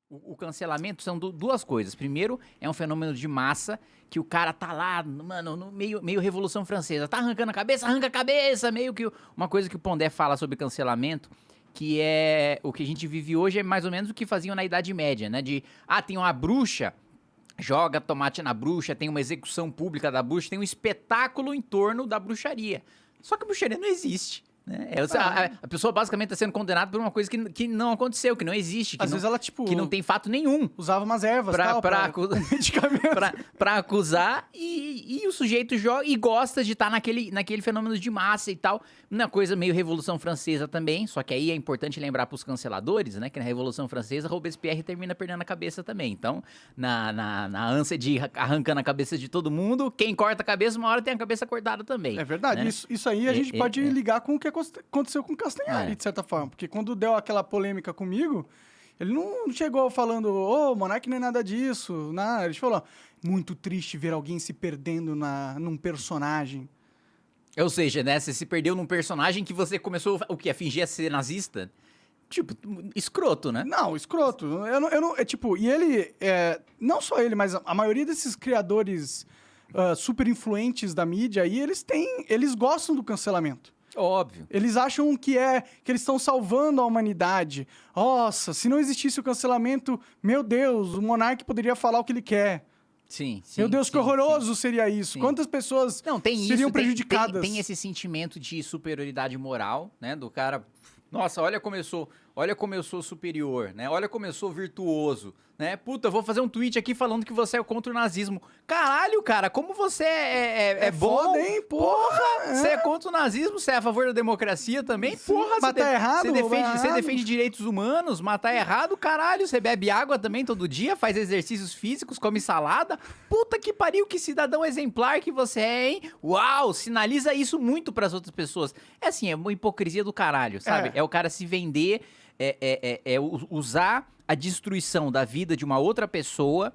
O cancelamento são duas coisas. Primeiro, é um fenômeno de massa que o cara tá lá, mano, no meio Revolução Francesa. Tá arrancando a cabeça, arranca a cabeça. Meio que uma coisa que o Pondé fala sobre cancelamento, que é o que a gente vive hoje, é mais ou menos o que faziam na Idade Média, né? Tem uma bruxa, joga tomate na bruxa, tem uma execução pública da bruxa, tem um espetáculo em torno da bruxaria. Só que a bruxaria não existe. Né? A pessoa basicamente está sendo condenada por uma coisa que não aconteceu, que não existe. Às vezes ela, tipo... Que não tem fato nenhum. Usava umas ervas pra acusar e o sujeito joga e gosta de estar naquele fenômeno de massa e tal. Uma coisa meio Revolução Francesa também, só que aí é importante lembrar pros canceladores, né, que na Revolução Francesa Robespierre termina perdendo a cabeça também. Então, na ânsia de arrancando a cabeça de todo mundo, quem corta a cabeça uma hora tem a cabeça cortada também. É verdade, né? Isso aí a gente pode ligar com o que aconteceu com o Castanhari, de certa forma. Porque quando deu aquela polêmica comigo, ele não chegou falando, ô, Monark não é nada disso, nada. Ele falou, muito triste ver alguém se perdendo num personagem. Ou seja, né, você se perdeu num personagem que você começou, o quê? A fingir ser nazista? Tipo, escroto, né? Não, escroto. E ele, não só ele, mas a maioria desses criadores super influentes da mídia aí, eles gostam do cancelamento. Óbvio. Eles acham que eles estão salvando a humanidade. Nossa, se não existisse o cancelamento, meu Deus, o Monark poderia falar o que ele quer. Sim. Meu Deus, que horroroso seria isso. Sim. Quantas pessoas seriam prejudicadas? Tem esse sentimento de superioridade moral, né? Do cara, nossa, olha como eu sou superior, né? Olha como eu sou virtuoso, né? Puta, eu vou fazer um tweet aqui falando que você é contra o nazismo. Caralho, cara, como você é bom. Foda, hein? Porra! Você é contra o nazismo, você é a favor da democracia também? Sim, porra, matar errado, você defende direitos humanos, matar errado, caralho, você bebe água também todo dia, faz exercícios físicos, come salada. Puta que pariu, que cidadão exemplar que você é, hein? Uau, sinaliza isso muito pras outras pessoas. É assim, é uma hipocrisia do caralho, sabe? É o cara se vender, usar a destruição da vida de uma outra pessoa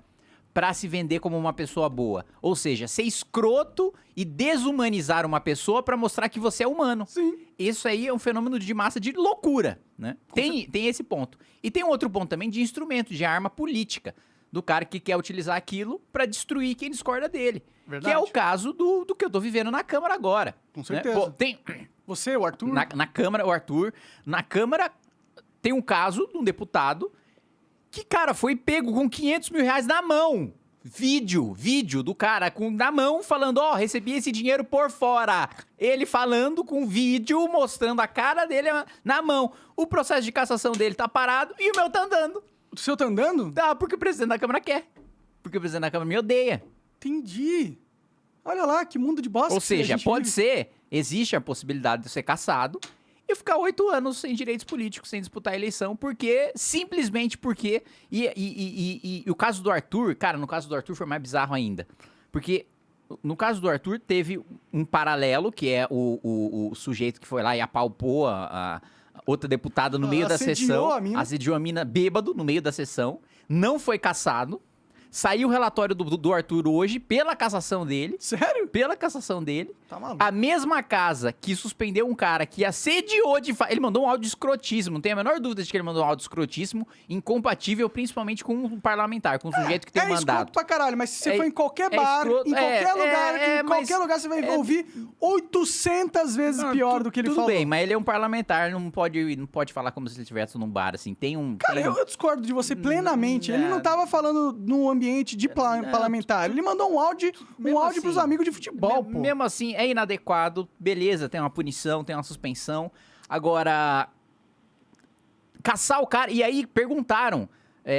pra se vender como uma pessoa boa. Ou seja, ser escroto e desumanizar uma pessoa pra mostrar que você é humano. Sim. Isso aí é um fenômeno de massa de loucura, né? Tem esse ponto. E tem um outro ponto também de instrumento, de arma política. Do cara que quer utilizar aquilo pra destruir quem discorda dele. Verdade. Que é o caso do que eu tô vivendo na Câmara agora. Com certeza. Né? Pô, você, o Arthur? Na Câmara, o Arthur. Na Câmara tem um caso de um deputado que, cara, foi pego com 500 mil reais na mão. Vídeo do cara na mão falando, recebi esse dinheiro por fora. Ele falando com vídeo, mostrando a cara dele na mão. O processo de cassação dele tá parado e o meu tá andando. O seu tá andando? Tá, porque o presidente da Câmara quer. Porque o presidente da Câmara me odeia. Entendi. Olha lá, que mundo de bosta. Ou seja, pode ser, existe a possibilidade de ser cassado e ficar 8 anos sem direitos políticos, sem disputar a eleição, simplesmente porque... E o caso do Arthur, cara, no caso do Arthur foi mais bizarro ainda. Porque no caso do Arthur teve um paralelo, que é o sujeito que foi lá e apalpou a outra deputada no meio da sessão. Assediou a mina bêbado no meio da sessão. Não foi cassado. Saiu o relatório do Arthur hoje pela cassação dele. Sério? Pela cassação dele. Tá maluco. A mesma casa que suspendeu um cara que assediou ele mandou um áudio escrotíssimo. Não tenho a menor dúvida de que ele mandou um áudio escrotíssimo, incompatível principalmente com um parlamentar, com um sujeito que tem um mandato. É escroto pra caralho, mas se você for em qualquer bar, em qualquer lugar, você vai ouvir 800 vezes pior do que ele falou. Tudo bem, mas ele é um parlamentar, não pode falar como se ele estivesse num bar, assim. Cara, eu discordo de você plenamente. Ele não tava falando num ambiente de parlamentar. Ele mandou um áudio pros amigos de futebol, pô. Mesmo assim, é inadequado. Beleza, tem uma punição, tem uma suspensão. Agora, caçar o cara... E aí perguntaram,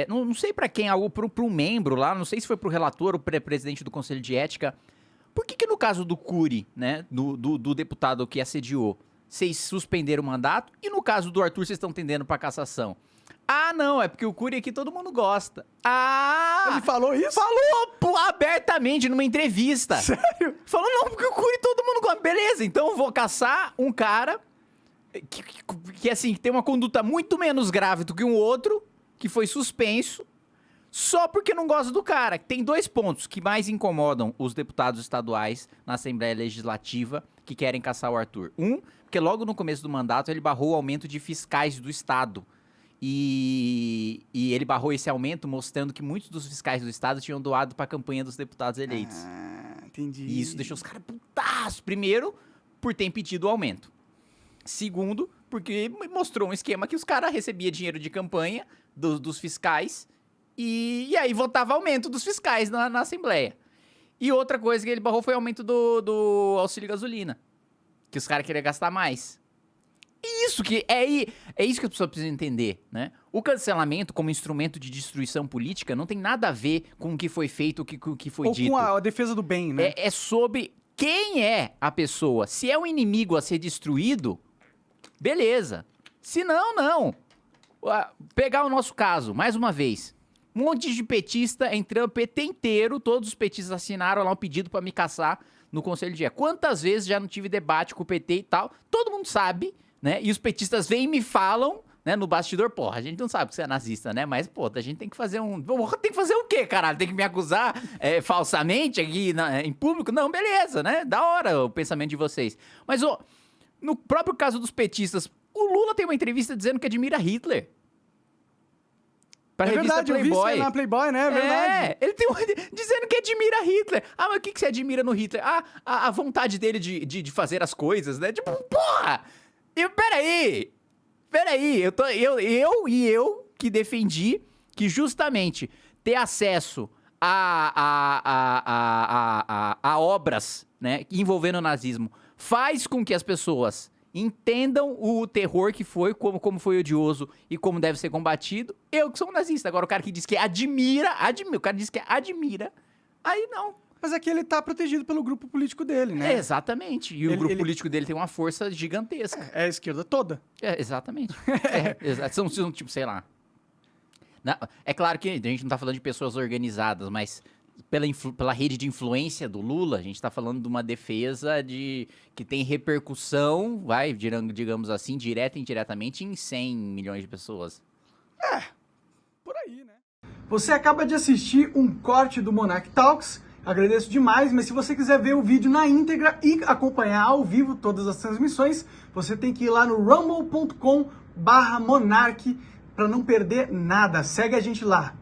não sei pra quem, pra um membro lá, não sei se foi pro relator ou pro presidente do Conselho de Ética, por que no caso do Cury, né, do deputado que assediou, vocês suspenderam o mandato, e no caso do Arthur vocês estão tendendo pra cassação? Ah, não, é porque o Cury aqui todo mundo gosta. Ah! Ele falou isso? Falou abertamente numa entrevista. Sério? Falou, não, porque o Cury todo mundo gosta. Beleza, então eu vou caçar um cara que assim, tem uma conduta muito menos grave do que um outro, que foi suspenso, só porque não gosta do cara. Tem 2 pontos que mais incomodam os deputados estaduais na Assembleia Legislativa que querem caçar o Arthur. Porque logo no começo do mandato ele barrou o aumento de fiscais do Estado. E ele barrou esse aumento, mostrando que muitos dos fiscais do estado tinham doado para a campanha dos deputados eleitos. Entendi. E isso deixou os caras putaços. Primeiro, por ter impedido o aumento. Segundo, porque mostrou um esquema que os caras recebiam dinheiro de campanha dos fiscais e aí votava aumento dos fiscais na Assembleia. E outra coisa que ele barrou foi o aumento do auxílio gasolina, que os caras queriam gastar mais. Isso que é isso que as pessoas precisam entender, né? O cancelamento como instrumento de destruição política não tem nada a ver com o que foi feito, com o que foi dito. Ou com a defesa do bem, né? É sobre quem é a pessoa. Se é um inimigo a ser destruído, beleza. Se não, não. Pegar o nosso caso, mais uma vez. Um monte de petista entrando, PT inteiro, todos os petistas assinaram lá um pedido pra me caçar no Conselho de Ética. Quantas vezes já não tive debate com o PT e tal? Todo mundo sabe, né? E os petistas vêm e me falam, né, no bastidor, porra, a gente não sabe que você é nazista, né? Mas, pô, a gente tem que fazer um... Tem que fazer o quê, caralho? Tem que me acusar falsamente aqui em público? Não, beleza, né? Da hora o pensamento de vocês. Mas, no próprio caso dos petistas, o Lula tem uma entrevista dizendo que admira Hitler. Pra revista verdade, Playboy. eu vi isso na Playboy, né? É verdade. Ele tem dizendo que admira Hitler. Ah, mas o que você admira no Hitler? Ah, a vontade dele de fazer as coisas, né? Tipo, porra! Peraí, eu que defendi que justamente ter acesso a obras, né, envolvendo o nazismo faz com que as pessoas entendam o terror que foi, como foi odioso e como deve ser combatido. Eu que sou um nazista. Agora o cara que diz que admira, o cara diz que admira, aí não. Mas aqui ele tá protegido pelo grupo político dele, né? Exatamente. E o grupo político dele tem uma força gigantesca. É a esquerda toda. Exatamente. São tipo, sei lá. É claro que a gente não tá falando de pessoas organizadas, mas pela rede de influência do Lula, a gente tá falando de uma defesa que tem repercussão, digamos assim, direta e indiretamente, em 100 milhões de pessoas. Por aí, né? Você acaba de assistir um corte do Monarch Talks. Agradeço demais, mas se você quiser ver o vídeo na íntegra e acompanhar ao vivo todas as transmissões, você tem que ir lá no rumble.com/monarch para não perder nada. Segue a gente lá.